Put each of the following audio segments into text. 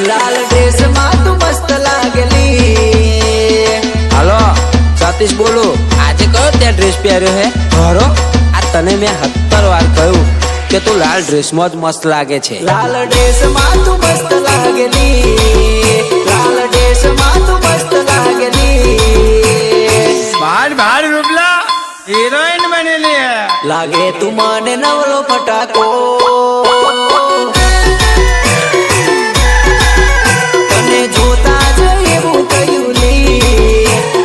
लाल dress में तू मस्त लागली। हेलो सतीश बोलो, आज कयो ते ड्रेस पहर्यो है? घरो आ तने मैं 70 वार कहूं के तू लाल ड्रेस में ज मस्त लागे छे। लाल ड्रेस में तू मस्त लागली, लाल ड्रेस में तू मस्त लागली। बाहर बाहर रूपला हीरोइन बनेली है। लागे तू माने नवलो फटाको, तने जोता ज एवुं कयुं ली,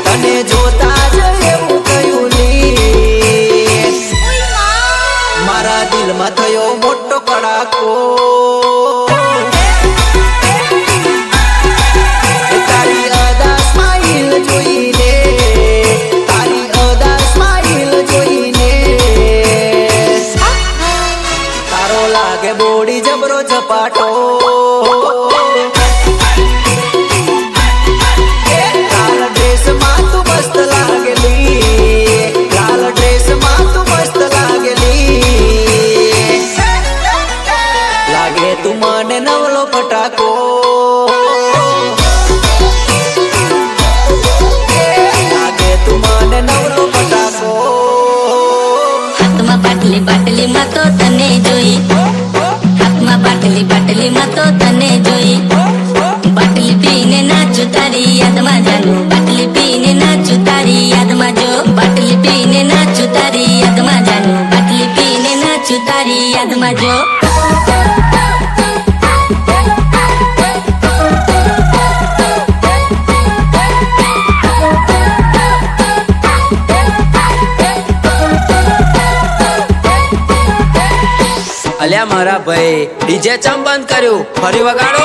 तने जोता ज एवुं कयुं ली। मारा दिल में थयो मोटो कड़ाको, तारी अदा स्माइल जोईने, तारी अदा स्माइल जोईने तारो लागे बोडी जबरो झपाटो। लाल ड्रेस में तू मस्त लागली, लाल ड्रेस में तू मस्त लागली। लागे तू माने नवलो फटाको, लागे तू माने नवलो फटाको। हाथમાં બાટલી માં તો તને જોઈ, હાથમાં બાટલી માં તો તને જોઈ। બાટલી પીને નાચું તારી યાદમાં જાનું, બાટલી પીને નાચું તારી યાદમાં જો, બાટલી પીને નાચું તારી યાદમાં જાનું, બાટલી પીને નાચું તારી યાદમાં જો। अल्या मारा भाई डीजे चम बंद कर्यो, फरी वगाड़ो।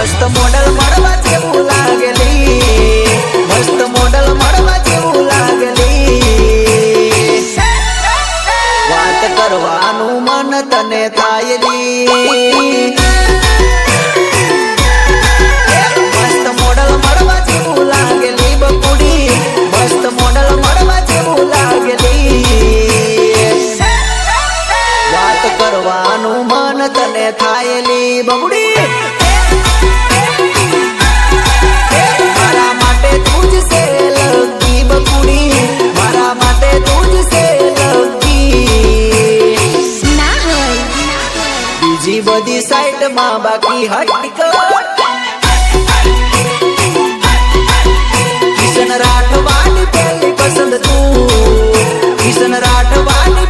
मस्त मॉडल मड़वा जेवू लागली, मस्त मॉडल मड़वा जेवू लागली। वात करवानु मन तने थायली, मस्त मॉडल मड़वा जेवू लागली बकुड़ी, मस्त मॉडल मड़वा जेवू लागली। वात करवानु मन तने थायली बकुड़ी। मारा माटे तुझसे लगी बकुड़ी, मारा माटे तुझसे लगी। ના હોય बीजी बदी साइड माँ बाकी हटकट। किशन राठवानी पहली पसंद तू, किशन राठवानी